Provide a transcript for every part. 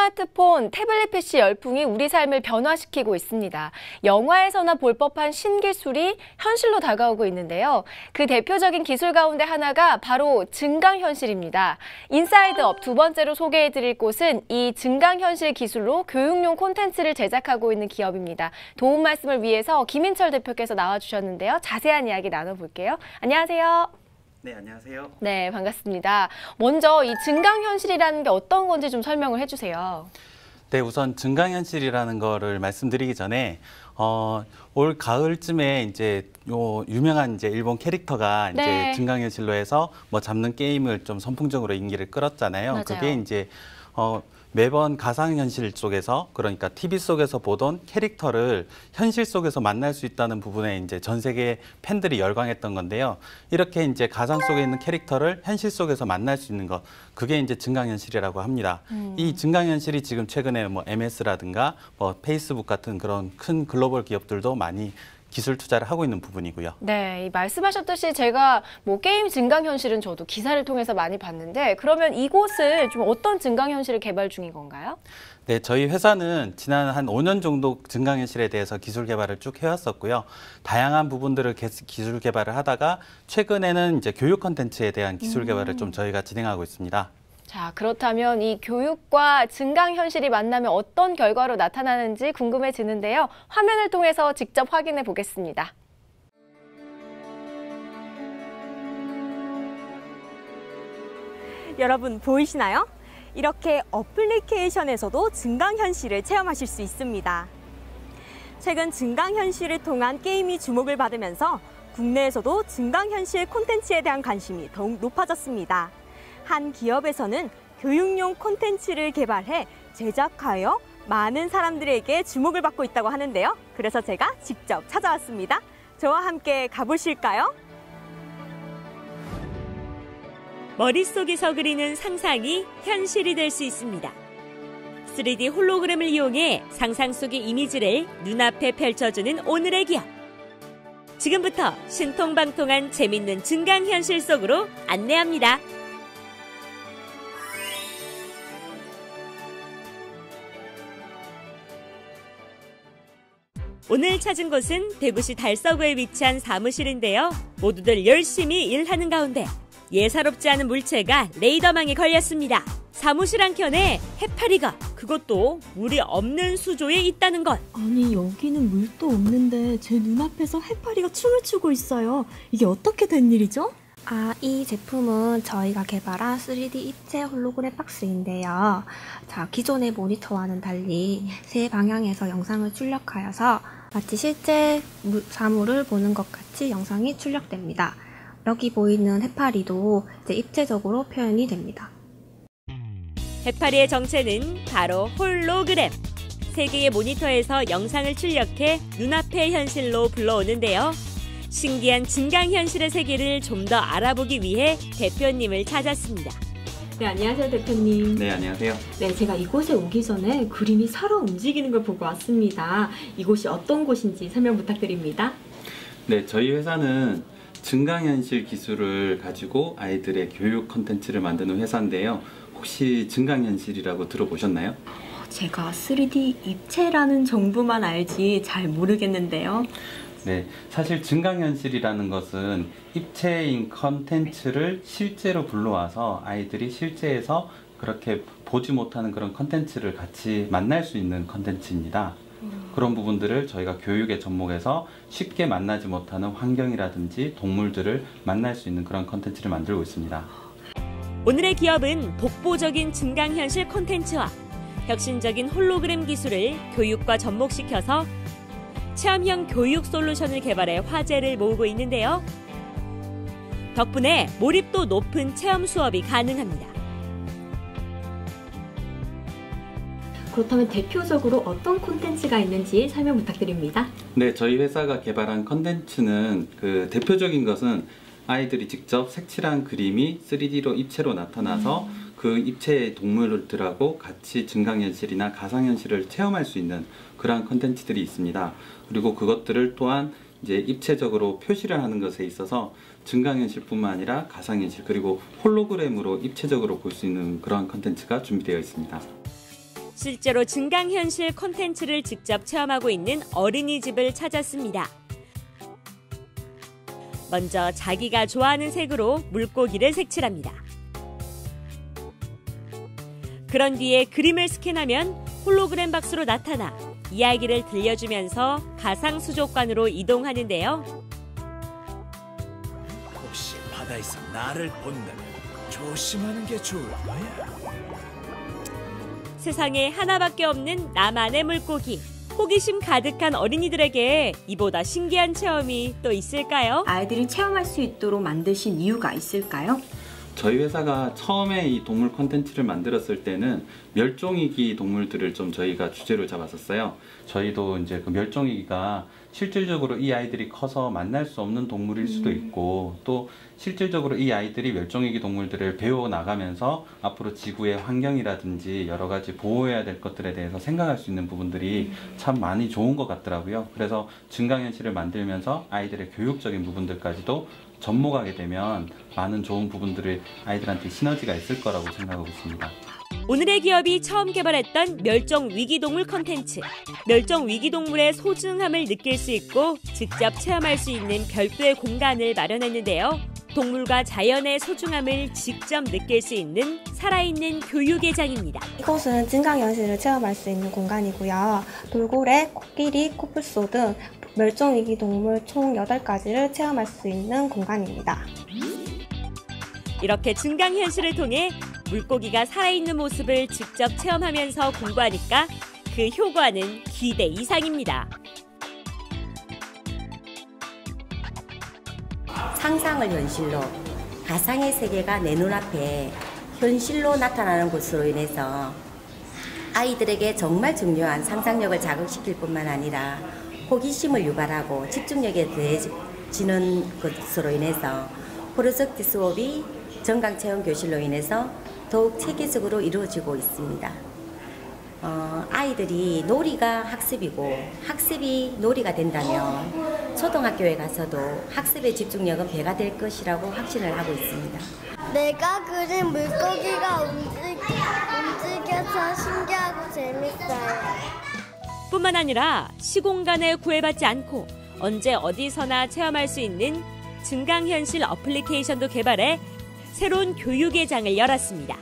스마트폰, 태블릿 PC 열풍이 우리 삶을 변화시키고 있습니다. 영화에서나 볼 법한 신기술이 현실로 다가오고 있는데요. 그 대표적인 기술 가운데 하나가 바로 증강현실입니다. 인사이드업 두 번째로 소개해드릴 곳은 이 증강현실 기술로 교육용 콘텐츠를 제작하고 있는 기업입니다. 도움 말씀을 위해서 김인철 대표께서 나와주셨는데요. 자세한 이야기 나눠볼게요. 안녕하세요. 네, 안녕하세요. 네, 반갑습니다. 먼저 이 증강현실이라는 게 어떤 건지 좀 설명을 해주세요. 네, 우선 증강현실이라는 거를 말씀드리기 전에 올 가을쯤에 이제 유명한 일본 캐릭터가 네. 이제 증강현실로 해서 뭐 잡는 게임을 좀 선풍적으로 인기를 끌었잖아요. 맞아요. 그게 이제 매번 가상현실 속에서, 그러니까 TV 속에서 보던 캐릭터를 현실 속에서 만날 수 있다는 부분에 이제 전 세계 팬들이 열광했던 건데요. 이렇게 이제 가상 속에 있는 캐릭터를 현실 속에서 만날 수 있는 것, 그게 이제 증강현실이라고 합니다. 이 증강현실이 지금 최근에 뭐 MS라든가 뭐 페이스북 같은 그런 큰 글로벌 기업들도 많이 기술 투자를 하고 있는 부분이고요. 네, 말씀하셨듯이 제가 뭐 게임 증강현실은 저도 기사를 통해서 많이 봤는데 그러면 이곳은 좀 어떤 증강현실을 개발 중인 건가요? 네, 저희 회사는 지난 한 5년 정도 증강현실에 대해서 기술 개발을 쭉 해왔었고요. 다양한 부분들을 기술 개발을 하다가 최근에는 이제 교육 콘텐츠에 대한 기술 개발을 좀 저희가 진행하고 있습니다. 자, 그렇다면 이 교육과 증강현실이 만나면 어떤 결과로 나타나는지 궁금해지는데요. 화면을 통해서 직접 확인해 보겠습니다. 여러분 보이시나요? 이렇게 어플리케이션에서도 증강현실을 체험하실 수 있습니다. 최근 증강현실을 통한 게임이 주목을 받으면서 국내에서도 증강현실 콘텐츠에 대한 관심이 더욱 높아졌습니다. 한 기업에서는 교육용 콘텐츠를 개발해 제작하여 많은 사람들에게 주목을 받고 있다고 하는데요. 그래서 제가 직접 찾아왔습니다. 저와 함께 가보실까요? 머릿속에서 그리는 상상이 현실이 될 수 있습니다. 3D 홀로그램을 이용해 상상 속의 이미지를 눈앞에 펼쳐주는 오늘의 기업. 지금부터 신통방통한 재밌는 증강현실 속으로 안내합니다. 오늘 찾은 곳은 대구시 달서구에 위치한 사무실인데요. 모두들 열심히 일하는 가운데 예사롭지 않은 물체가 레이더망에 걸렸습니다. 사무실 한켠에 해파리가, 그것도 물이 없는 수조에 있다는 것. 아니, 여기는 물도 없는데 제 눈앞에서 해파리가 춤을 추고 있어요. 이게 어떻게 된 일이죠? 이 제품은 저희가 개발한 3D 입체 홀로그램 박스인데요. 자, 기존의 모니터와는 달리 세 방향에서 영상을 출력하여서 마치 실제 사물을 보는 것 같이 영상이 출력됩니다. 여기 보이는 해파리도 이제 입체적으로 표현이 됩니다. 해파리의 정체는 바로 홀로그램. 세 개의 모니터에서 영상을 출력해 눈앞의 현실로 불러오는데요. 신기한 증강현실의 세계를 좀 더 알아보기 위해 대표님을 찾았습니다. 네, 안녕하세요, 대표님. 네, 안녕하세요. 네, 제가 이곳에 오기 전에 그림이 살아 움직이는 걸 보고 왔습니다. 이곳이 어떤 곳인지 설명 부탁드립니다. 네, 저희 회사는 증강현실 기술을 가지고 아이들의 교육 콘텐츠를 만드는 회사인데요. 혹시 증강현실이라고 들어보셨나요? 제가 3D 입체라는 정보만 알지 잘 모르겠는데요. 네, 사실 증강현실이라는 것은 입체인 컨텐츠를 실제로 불러와서 아이들이 실제에서 그렇게 보지 못하는 그런 컨텐츠를 같이 만날 수 있는 컨텐츠입니다. 그런 부분들을 저희가 교육에 접목해서 쉽게 만나지 못하는 환경이라든지 동물들을 만날 수 있는 그런 컨텐츠를 만들고 있습니다. 오늘의 기업은 독보적인 증강현실 콘텐츠와 혁신적인 홀로그램 기술을 교육과 접목시켜서 체험형 교육 솔루션을 개발해 화제를 모으고 있는데요. 덕분에 몰입도 높은 체험 수업이 가능합니다. 그렇다면 대표적으로 어떤 콘텐츠가 있는지 설명 부탁드립니다. 네, 저희 회사가 개발한 컨텐츠는 대표적인 것은 아이들이 직접 색칠한 그림이 3D로 입체로 나타나서 그 입체의 동물들하고 같이 증강현실이나 가상현실을 체험할 수 있는 그러한 컨텐츠들이 있습니다. 그리고 그것들을 또한 이제 입체적으로 표시를 하는 것에 있어서 증강현실뿐만 아니라 가상현실 그리고 홀로그램으로 입체적으로 볼 수 있는 그러한 컨텐츠가 준비되어 있습니다. 실제로 증강현실 콘텐츠를 직접 체험하고 있는 어린이집을 찾았습니다. 먼저 자기가 좋아하는 색으로 물고기를 색칠합니다. 그런 뒤에 그림을 스캔하면 홀로그램 박스로 나타나 이야기를 들려주면서 가상 수족관으로 이동하는데요. 혹시 바다에서 나를 본다면 조심하는 게 좋을 거야. 세상에 하나밖에 없는 나만의 물고기. 호기심 가득한 어린이들에게 이보다 신기한 체험이 또 있을까요? 아이들이 체험할 수 있도록 만드신 이유가 있을까요? 저희 회사가 처음에 이 동물 콘텐츠를 만들었을 때는 멸종위기 동물들을 좀 저희가 주제로 잡았었어요. 저희도 이제 그 멸종위기가 실질적으로 이 아이들이 커서 만날 수 없는 동물일 수도 있고, 또 실질적으로 이 아이들이 멸종위기 동물들을 배워 나가면서 앞으로 지구의 환경이라든지 여러 가지 보호해야 될 것들에 대해서 생각할 수 있는 부분들이 참 많이 좋은 것 같더라고요. 그래서 증강현실을 만들면서 아이들의 교육적인 부분들까지도 접목하게 되면 많은 좋은 부분들을 아이들한테 시너지가 있을 거라고 생각하고 있습니다. 오늘의 기업이 처음 개발했던 멸종위기동물 콘텐츠. 멸종위기동물의 소중함을 느낄 수 있고 직접 체험할 수 있는 별도의 공간을 마련했는데요. 동물과 자연의 소중함을 직접 느낄 수 있는 살아있는 교육의 장입니다. 이곳은 증강현실을 체험할 수 있는 공간이고요. 돌고래, 코끼리, 코뿔소 등 멸종위기 동물 총 8가지를 체험할 수 있는 공간입니다. 이렇게 증강현실을 통해 물고기가 살아있는 모습을 직접 체험하면서 공부하니까 그 효과는 기대 이상입니다. 상상을 현실로, 가상의 세계가 내 눈앞에 현실로 나타나는 것으로 인해서 아이들에게 정말 중요한 상상력을 자극시킬 뿐만 아니라 호기심을 유발하고 집중력에 더해지는 것으로 인해서 프로젝트 수업이 전강체험 교실로 인해서 더욱 체계적으로 이루어지고 있습니다. 아이들이 놀이가 학습이고 학습이 놀이가 된다면 초등학교에 가서도 학습의 집중력은 배가 될 것이라고 확신을 하고 있습니다. 내가 그린 물고기가 움직여서 신기하고 재밌어요. 뿐만 아니라 시공간에 구애받지 않고 언제 어디서나 체험할 수 있는 증강현실 어플리케이션도 개발해 새로운 교육의 장을 열었습니다.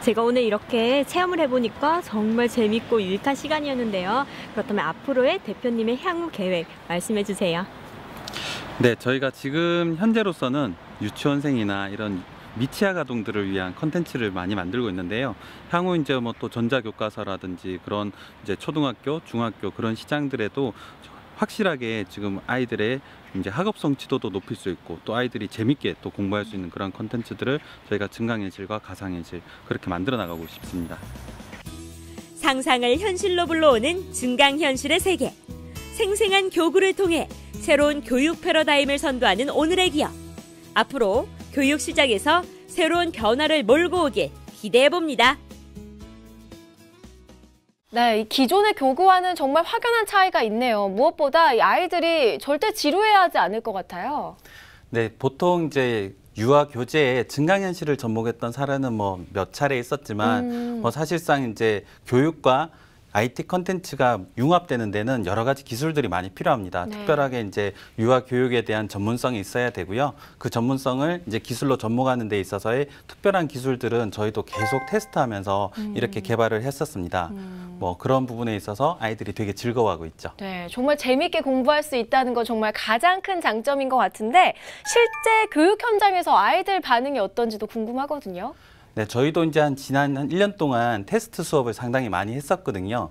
제가 오늘 이렇게 체험을 해보니까 정말 재밌고 유익한 시간이었는데요. 그렇다면 앞으로의 대표님의 향후 계획 말씀해 주세요. 네, 저희가 지금 현재로서는 유치원생이나 이런 미취학 아동들을 위한 컨텐츠를 많이 만들고 있는데요. 향후 이제 뭐 또 전자교과서라든지 그런 이제 초등학교, 중학교 그런 시장들에도 확실하게 지금 아이들의 이제 학업성 지도도 높일 수 있고 또 아이들이 재밌게 또 공부할 수 있는 그런 컨텐츠들을 저희가 증강현실과 가상현실 그렇게 만들어 나가고 싶습니다. 상상을 현실로 불러오는 증강현실의 세계. 생생한 교구를 통해 새로운 교육 패러다임을 선도하는 오늘의 기업. 앞으로 교육 시장에서 새로운 변화를 몰고 오길 기대해봅니다. 네, 이 기존의 교구와는 정말 확연한 차이가 있네요. 무엇보다 이 아이들이 절대 지루해하지 않을 것 같아요. 네, 보통 이제 유아 교재에 증강현실을 접목했던 사례는 뭐 몇 차례 있었지만 뭐 사실상 이제 교육과 IT 컨텐츠가 융합되는 데는 여러 가지 기술들이 많이 필요합니다. 네. 특별하게 이제 유아 교육에 대한 전문성이 있어야 되고요. 그 전문성을 이제 기술로 접목하는 데 있어서의 특별한 기술들은 저희도 계속 테스트하면서 이렇게 개발을 했었습니다. 뭐 그런 부분에 있어서 아이들이 되게 즐거워하고 있죠. 네, 정말 재밌게 공부할 수 있다는 건 정말 가장 큰 장점인 것 같은데 실제 교육 현장에서 아이들 반응이 어떤지도 궁금하거든요. 네, 저희도 이제 지난 1년 동안 테스트 수업을 상당히 많이 했었거든요.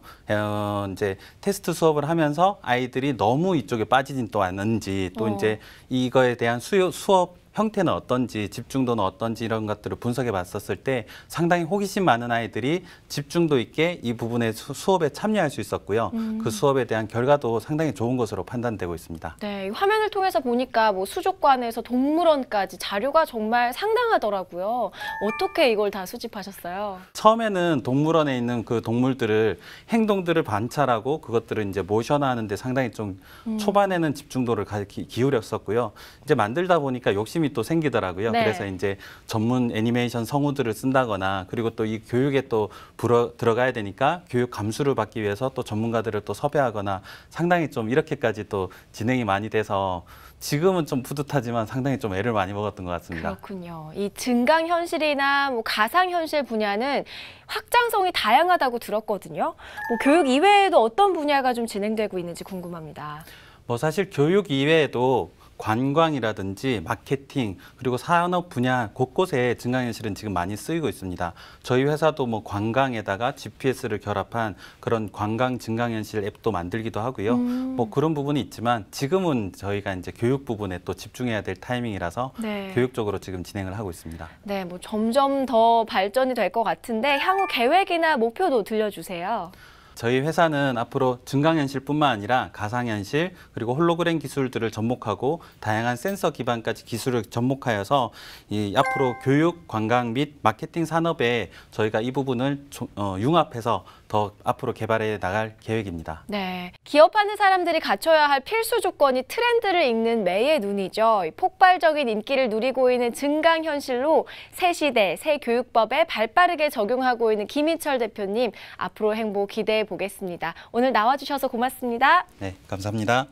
이제 테스트 수업을 하면서 아이들이 너무 이쪽에 빠지진 또 않는지 또 이제 이거에 대한 수업 형태는 어떤지 집중도는 어떤지 이런 것들을 분석해 봤었을 때 상당히 호기심 많은 아이들이 집중도 있게 이 부분에 수업에 참여할 수 있었고요. 그 수업에 대한 결과도 상당히 좋은 것으로 판단되고 있습니다. 네, 이 화면을 통해서 보니까 뭐 수족관에서 동물원까지 자료가 정말 상당하더라고요. 어떻게 이걸 다 수집하셨어요? 처음에는 동물원에 있는 그 동물들을 행동들을 관찰하고 그것들을 이제 모션화하는 데 상당히 좀 초반에는 집중도를 기울였었고요. 이제 만들다 보니까 욕심이 관심이 또 생기더라고요. 네. 그래서 이제 전문 애니메이션 성우들을 쓴다거나 그리고 또 이 교육에 또 들어가야 되니까 교육 감수를 받기 위해서 또 전문가들을 또 섭외하거나 상당히 좀 이렇게까지 또 진행이 많이 돼서 지금은 좀 뿌듯하지만 상당히 좀 애를 많이 먹었던 것 같습니다. 그렇군요. 이 증강현실이나 뭐 가상현실 분야는 확장성이 다양하다고 들었거든요. 뭐 교육 이외에도 어떤 분야가 좀 진행되고 있는지 궁금합니다. 뭐 사실 교육 이외에도 관광이라든지 마케팅 그리고 산업 분야 곳곳에 증강현실은 지금 많이 쓰이고 있습니다. 저희 회사도 뭐 관광에다가 GPS를 결합한 그런 관광 증강현실 앱도 만들기도 하고요. 뭐 그런 부분이 있지만 지금은 저희가 이제 교육 부분에 또 집중해야 될 타이밍이라서 네. 교육적으로 지금 진행을 하고 있습니다. 네, 뭐 점점 더 발전이 될 것 같은데 향후 계획이나 목표도 들려주세요. 저희 회사는 앞으로 증강현실뿐만 아니라 가상현실 그리고 홀로그램 기술들을 접목하고 다양한 센서 기반까지 기술을 접목하여서 앞으로 교육, 관광 및 마케팅 산업에 저희가 이 부분을 융합해서 더 앞으로 개발해 나갈 계획입니다. 네, 기업하는 사람들이 갖춰야 할 필수 조건이 트렌드를 읽는 매의 눈이죠. 폭발적인 인기를 누리고 있는 증강현실로 새 시대, 새 교육법에 발빠르게 적용하고 있는 김인철 대표님, 앞으로 행보 기대해 보겠습니다. 오늘 나와주셔서 고맙습니다. 네, 감사합니다.